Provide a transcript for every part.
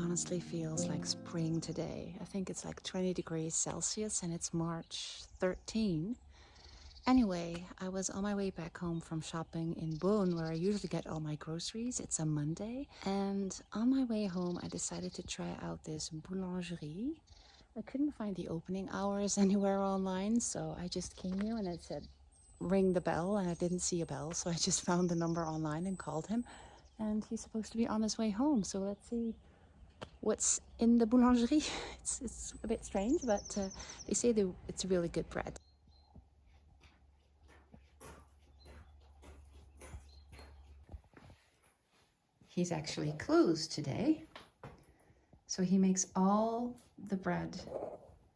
honestly feels like spring today. I think it's like 20 degrees Celsius and it's March 13. Anyway, I was on my way back home from shopping in Bonn, where I usually get all my groceries. It's a Monday. And on my way home, I decided to try out this boulangerie. I couldn't find the opening hours anywhere online, so I just came here and it said ring the bell, and I didn't see a bell, so I just found the number online and called him. And he's supposed to be on his way home, so let's see what's in the boulangerie. It's a bit strange, but they say it's really good bread. He's actually closed today, so he makes all the bread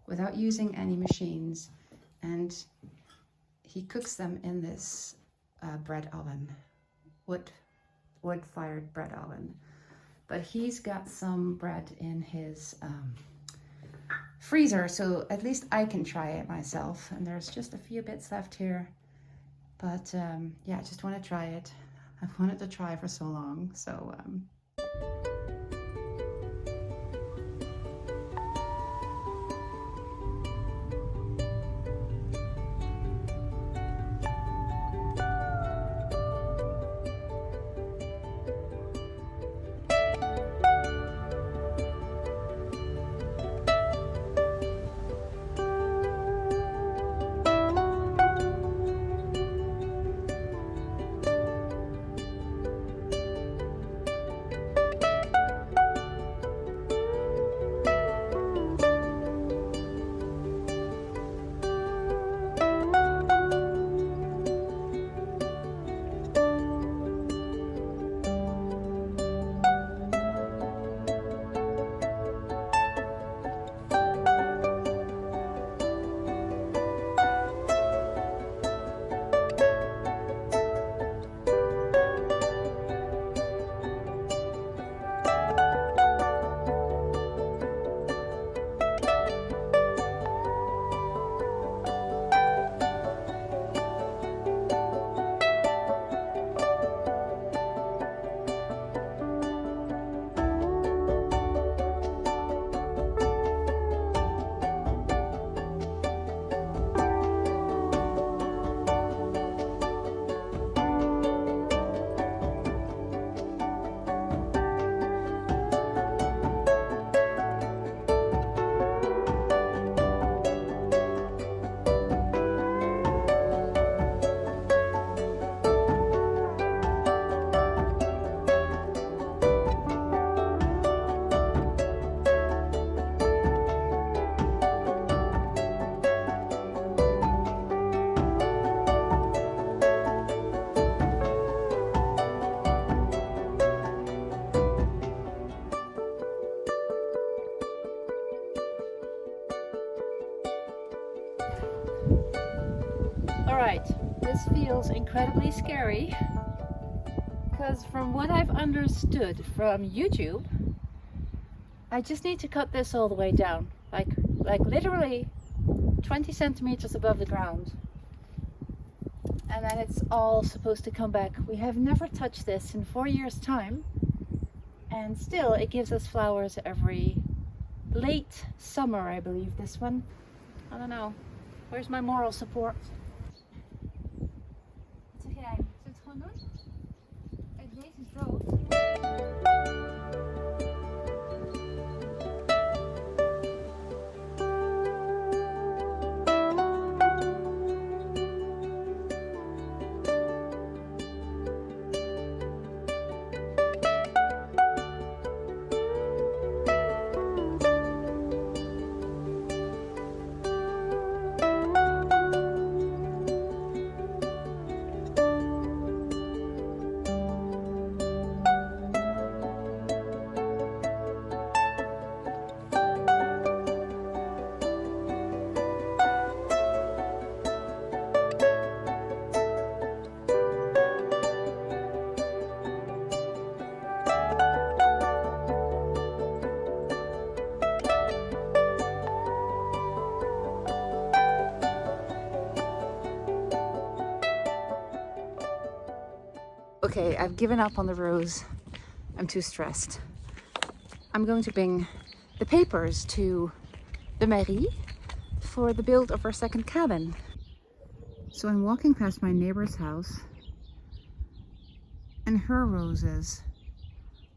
without using any machines, and he cooks them in this bread oven, wood-fired bread oven. But he's got some bread in his freezer, so at least I can try it myself. And there's just a few bits left here, but yeah, I just want to try it. I've wanted to try for so long, so Alright, this feels incredibly scary because from what I've understood from YouTube, I just need to cut this all the way down, like literally 20 centimeters above the ground, and then it's all supposed to come back. We have never touched this in 4 years' time, and still it gives us flowers every late summer, I believe. This one, I don't know, where's my moral support? Okay, I've given up on the rose. I'm too stressed. I'm going to bring the papers to the mairie for the build of our second cabin. So I'm walking past my neighbor's house and her roses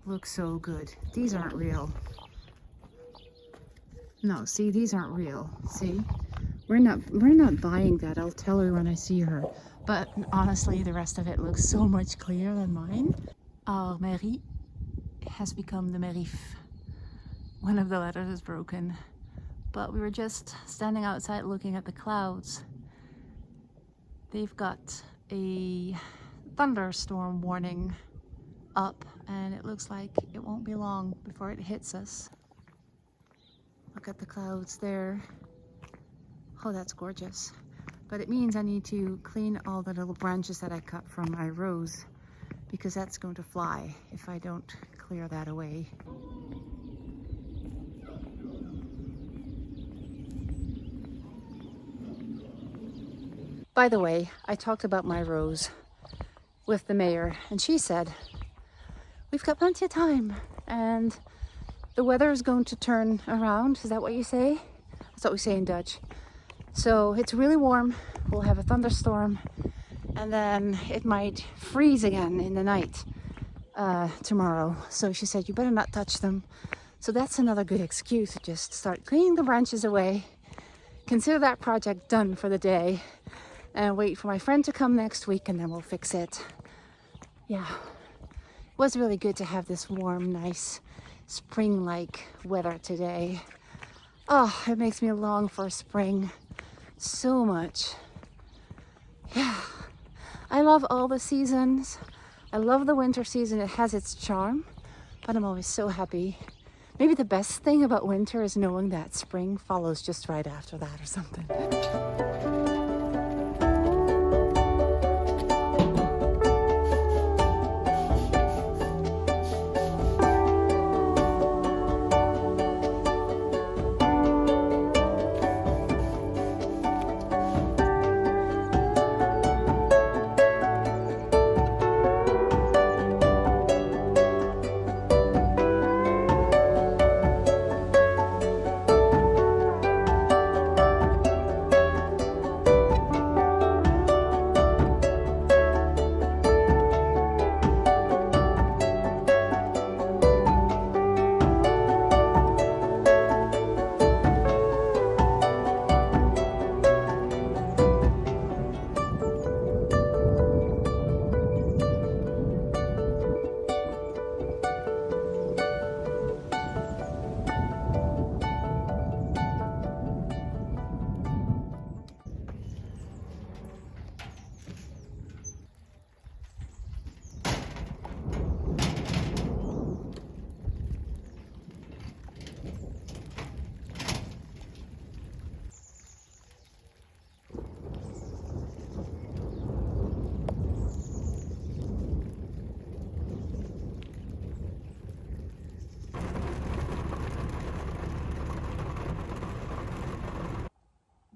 look so good. These aren't real. No, see, these aren't real. See? We're not buying that. I'll tell her when I see her. But honestly, the rest of it looks so much clearer than mine. Our mairie has become the mairif. One of the letters is broken. But we were just standing outside looking at the clouds. They've got a thunderstorm warning up, and it looks like it won't be long before it hits us. Look at the clouds there. Oh, that's gorgeous. But it means I need to clean all the little branches that I cut from my rose, because that's going to fly if I don't clear that away. By the way, I talked about my rose with the mayor, and she said, we've got plenty of time, and the weather is going to turn around. Is that what you say? That's what we say in Dutch. So it's really warm, we'll have a thunderstorm, and then it might freeze again in the night tomorrow. So she said, you better not touch them. So that's another good excuse to just start cleaning the branches away, consider that project done for the day, and wait for my friend to come next week, and then we'll fix it. Yeah, it was really good to have this warm, nice, spring-like weather today. Oh, it makes me long for spring so much. Yeah, I love all the seasons. I love the winter season. It has its charm, but I'm always so happy. Maybe the best thing about winter is knowing that spring follows just right after that or something.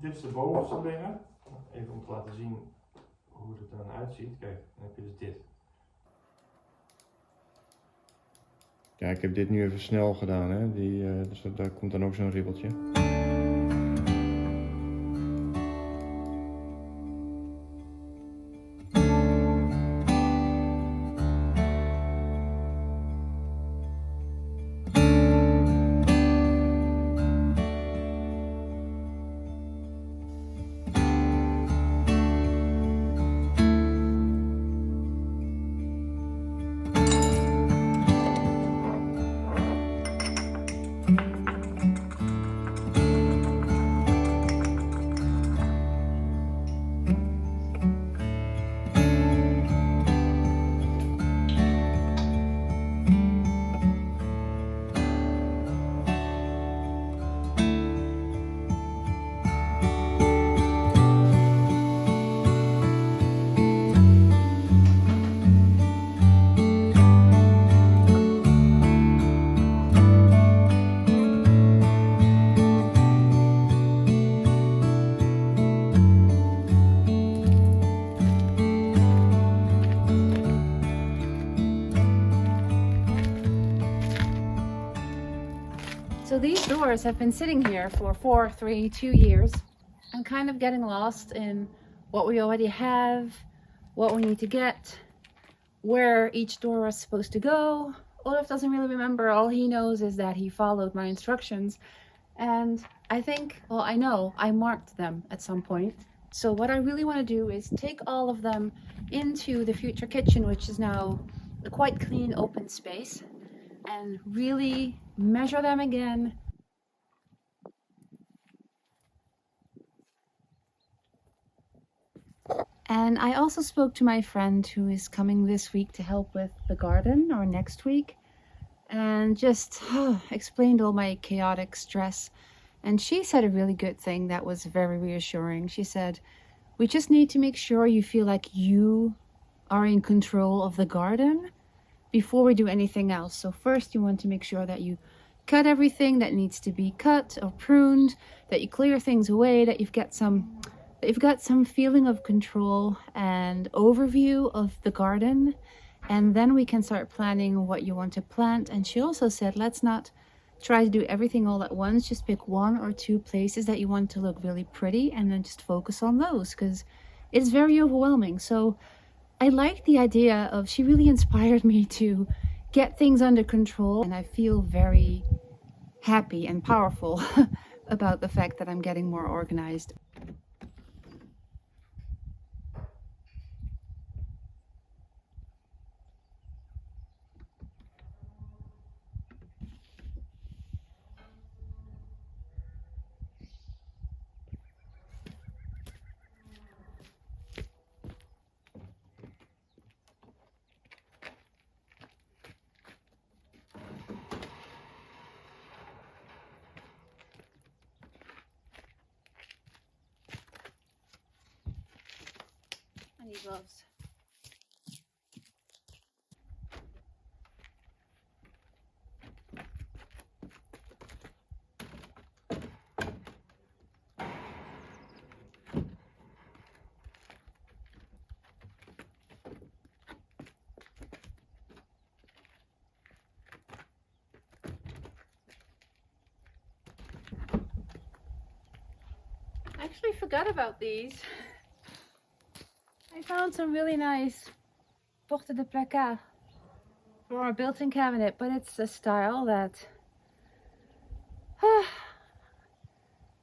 Dit is de bovenste binnen. Even om te laten zien hoe het er dan uitziet. Kijk, dan heb je dus dit. Ja, ik heb dit nu even snel gedaan, hè. Dus daar komt dan ook zo'n ribbeltje. So these doors have been sitting here for 4, 3, 2 years. I'm kind of getting lost in what we already have, what we need to get, where each door is supposed to go. Olav doesn't really remember. All he knows is that he followed my instructions. And I think, well, I know I marked them at some point. So what I really want to do is take all of them into the future kitchen, which is now a quite clean open space, and really measure them again. And I also spoke to my friend who is coming this week to help with the garden, or next week, and just explained all my chaotic stress. And she said a really good thing that was very reassuring. She said, we just need to make sure you feel like you are in control of the garden before we do anything else. So first you want to make sure that you cut everything that needs to be cut or pruned, that you clear things away, that you've got some feeling of control and overview of the garden. And then we can start planning what you want to plant. And she also said, let's not try to do everything all at once. Just pick 1 or 2 places that you want to look really pretty and then just focus on those, because it's very overwhelming. So I like the idea of, she really inspired me to get things under control, and I feel very happy and powerful about the fact that I'm getting more organized. I need gloves. I actually forgot about these. I found some really nice porte de placard for our built-in cabinet, but it's a style that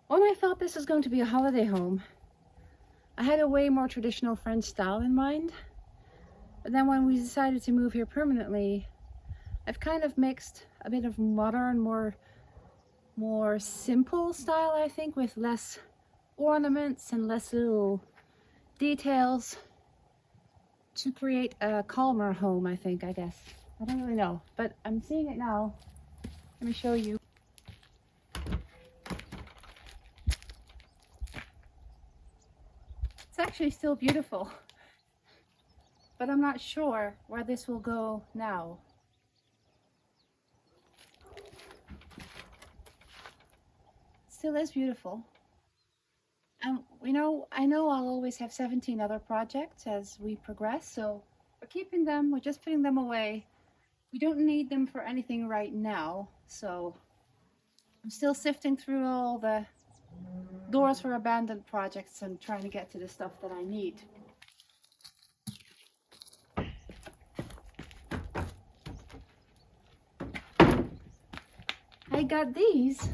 when I thought this was going to be a holiday home, I had a way more traditional French style in mind. But then when we decided to move here permanently, I've kind of mixed a bit of modern, more simple style, I think, with less ornaments and less little details to create a calmer home, I think, I guess. I don't really know, but I'm seeing it now. Let me show you. It's actually still beautiful, but I'm not sure where this will go now. It still is beautiful. And I know I'll always have 17 other projects as we progress, so we're keeping them, we're just putting them away. We don't need them for anything right now, so I'm still sifting through all the doors for abandoned projects and trying to get to the stuff that I need. I got these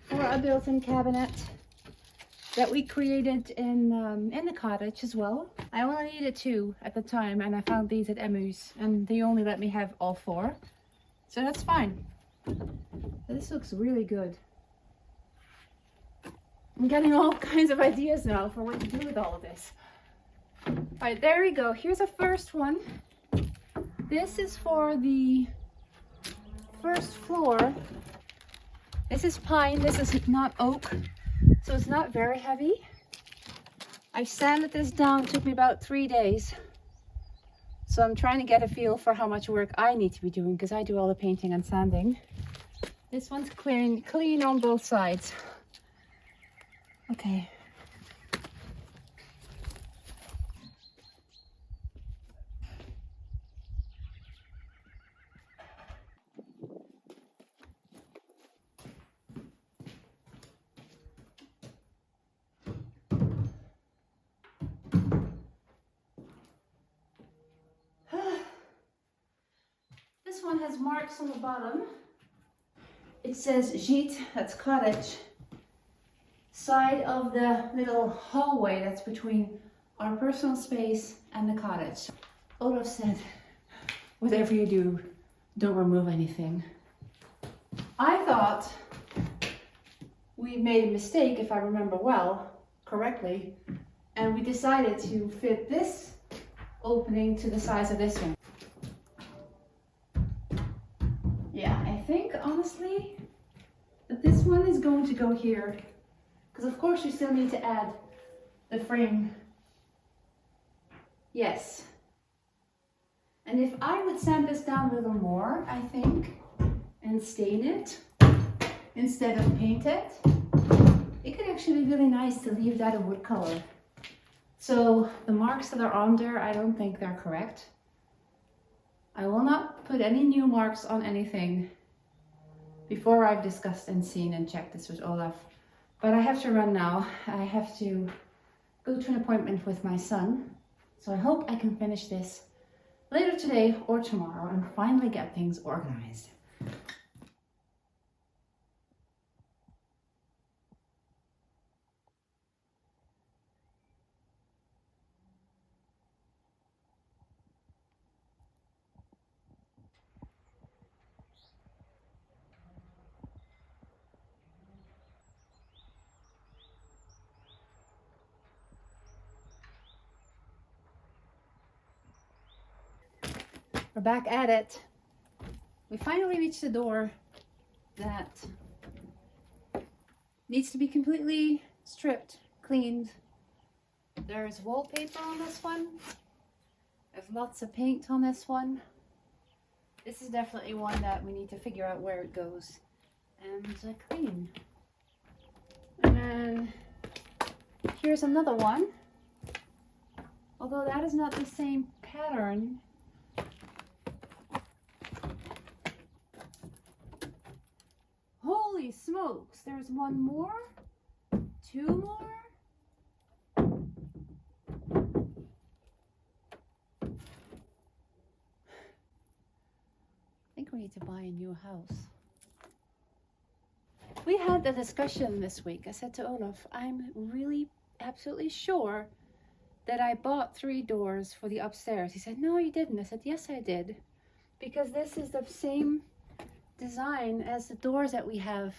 for a built-in cabinet that we created in the cottage as well. I only needed 2 at the time, and I found these at Emu's, and they only let me have all 4, so that's fine. This looks really good. I'm getting all kinds of ideas now for what to do with all of this. All right, there we go. Here's the first one. This is for the first floor. This is pine, this is not oak, so it's not very heavy. I've sanded this down, it took me about 3 days. So I'm trying to get a feel for how much work I need to be doing, because I do all the painting and sanding. This one's clean on both sides. Okay. this one has marks on the bottom. It says gîte, that's cottage, side of the little hallway that's between our personal space and the cottage. Olav said, whatever you do, don't remove anything. I thought we made a mistake, if I remember correctly, and we decided to fit this opening to the size of this one. Yeah, I think honestly that this one is going to go here, because of course you still need to add the frame. Yes. And if I would sand this down a little more, I think, and stain it instead of paint it, it could actually be really nice to leave that a wood color. So the marks that are on there, I don't think they're correct. I will not put any new marks on anything before I've discussed and seen and checked this with Olav. But I have to run now. I have to go to an appointment with my son. So I hope I can finish this later today or tomorrow and finally get things organized. We're back at it. We finally reached the door that needs to be completely stripped, cleaned. There's wallpaper on this one. There's lots of paint on this one. This is definitely one that we need to figure out where it goes and clean. And then here's another one. Although that is not the same pattern. Holy smokes, there's one more, two more. I think we need to buy a new house. We had the discussion this week. I said to Olav, I'm really absolutely sure that I bought 3 doors for the upstairs. He said, no, you didn't. I said, yes, I did. Because this is the same design as the doors that we have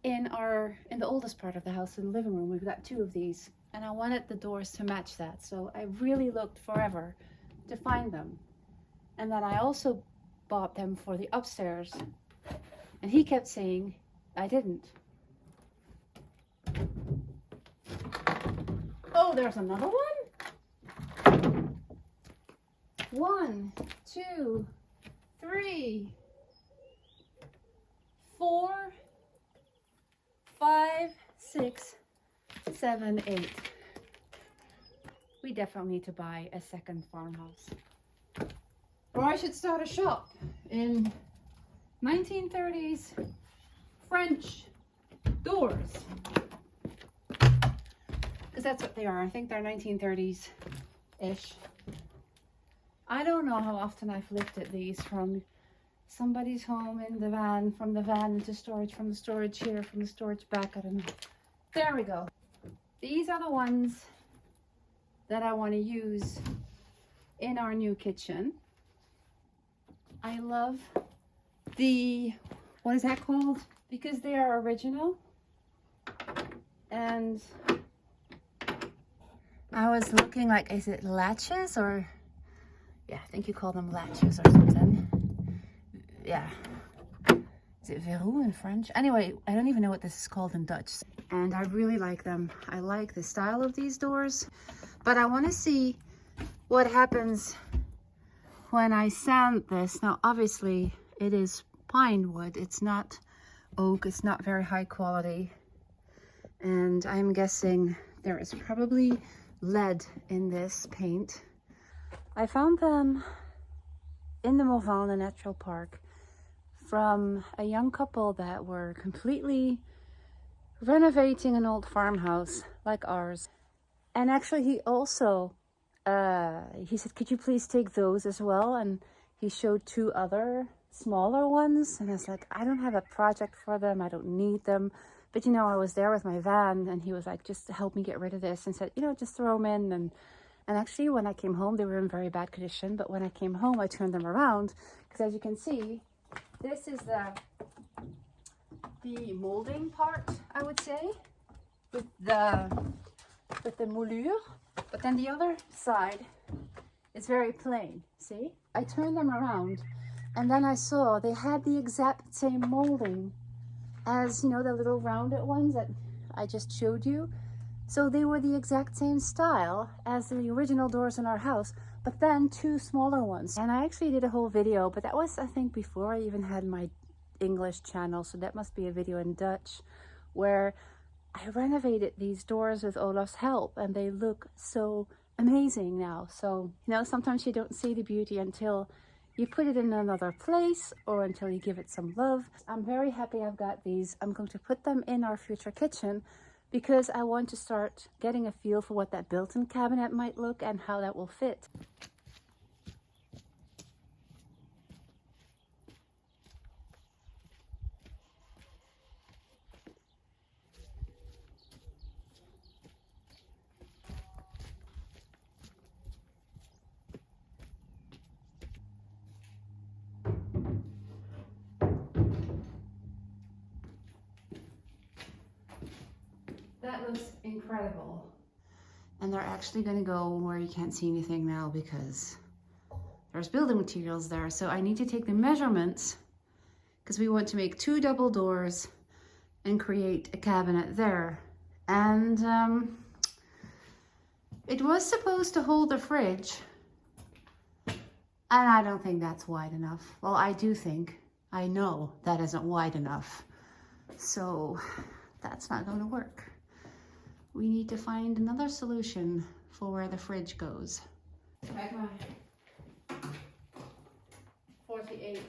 in the oldest part of the house, in the living room. We've got 2 of these, and I wanted the doors to match that. So I really looked forever to find them. And then I also bought them for the upstairs, and he kept saying I didn't. Oh, there's another one. 1, 2, 3, 4, 5, 6, 7, 8. We definitely need to buy a second farmhouse. Or I should start a shop in 1930s French doors. Because that's what they are. I think they're 1930s-ish. I don't know how often I've lifted these from somebody's home in the van, from the van into storage, from the storage here, from the storage back. I don't know. There we go. These are the ones that I want to use in our new kitchen. I love the, what is that called? Because they are original. And I was looking like, is it latches or, yeah, I think you call them latches or something. Yeah. Is it verrou in French? Anyway, I don't even know what this is called in Dutch. And I really like them. I like the style of these doors. But I want to see what happens when I sand this. Now, obviously, it is pine wood. It's not oak. It's not very high quality. And I'm guessing there is probably lead in this paint. I found them in the Morvan, the natural park, from a young couple that were completely renovating an old farmhouse like ours. And actually he also, he said, could you please take those as well? And he showed two other smaller ones, and I was like, I don't have a project for them, I don't need them. But you know, I was there with my van, and he was like, just help me get rid of this, and said, you know, just throw them in. And actually, when I came home, they were in very bad condition. But when I came home, I turned them around, because as you can see, this is the molding part, I would say, with the moulure. But then the other side is very plain. See, I turned them around, and then I saw they had the exact same molding as, you know, the little rounded ones that I just showed you. So they were the exact same style as the original doors in our house, but then two smaller ones. And I actually did a whole video, but that was, I think, before I even had my English channel, so that must be a video in Dutch, where I renovated these doors with Olav's help, and they look so amazing now. So, you know, sometimes you don't see the beauty until you put it in another place or until you give it some love. I'm very happy I've got these. I'm going to put them in our future kitchen, because I want to start getting a feel for what that built-in cabinet might look and how that will fit. That looks incredible. And they're actually going to go where you can't see anything now, because there's building materials there. So I need to take the measurements, because we want to make two double doors and create a cabinet there. And it was supposed to hold the fridge, and I don't think that's wide enough. Well, I know that isn't wide enough. So that's not going to work. We need to find another solution for where the fridge goes. Kijk maar. 48.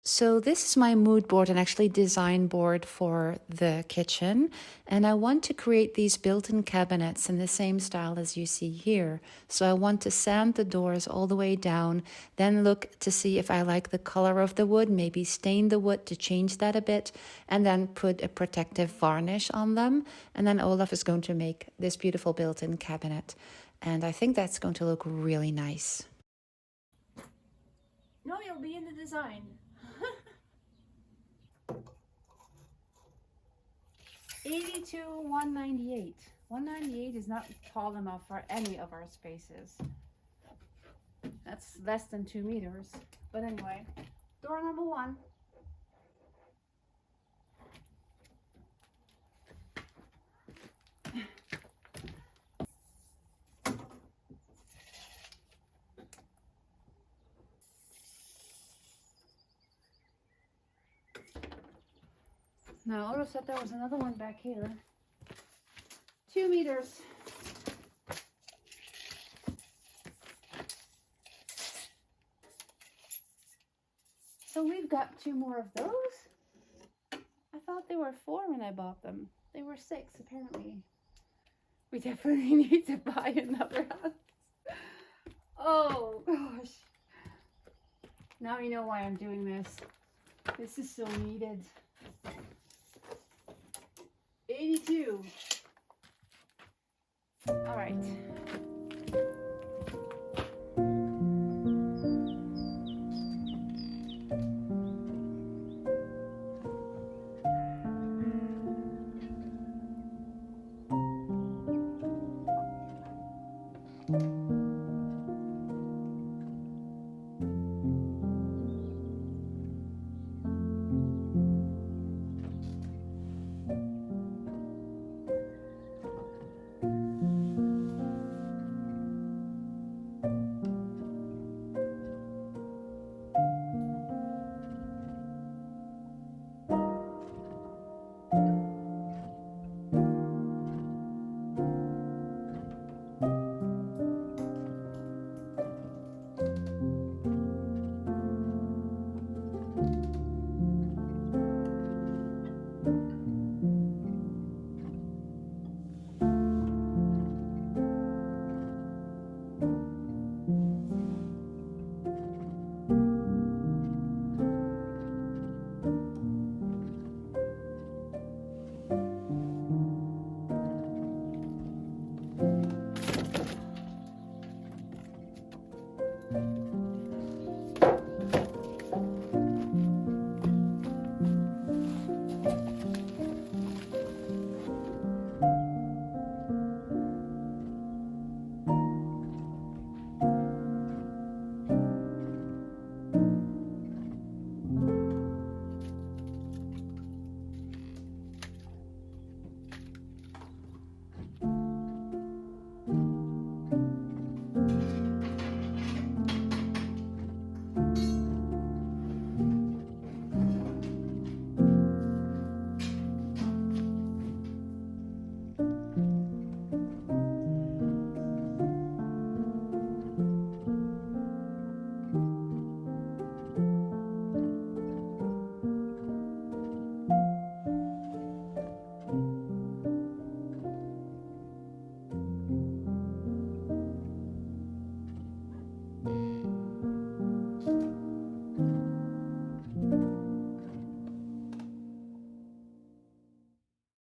So this is my mood board and actually design board for the kitchen. And I want to create these built-in cabinets in the same style as you see here. So I want to sand the doors all the way down, then look to see if I like the color of the wood, maybe stain the wood to change that a bit, and then put a protective varnish on them. And then Olav is going to make this beautiful built-in cabinet. And I think that's going to look really nice. No, you'll be in the design. 82, 198. 198 is not tall enough for any of our spaces. That's less than 2 meters. But anyway, door number 1. Now, Olav said there was another one back here. 2 meters. So we've got 2 more of those. I thought they were 4 when I bought them. They were 6 apparently. We definitely need to buy another house. Oh gosh. Now you know why I'm doing this. This is so needed. 82. All right. Oké.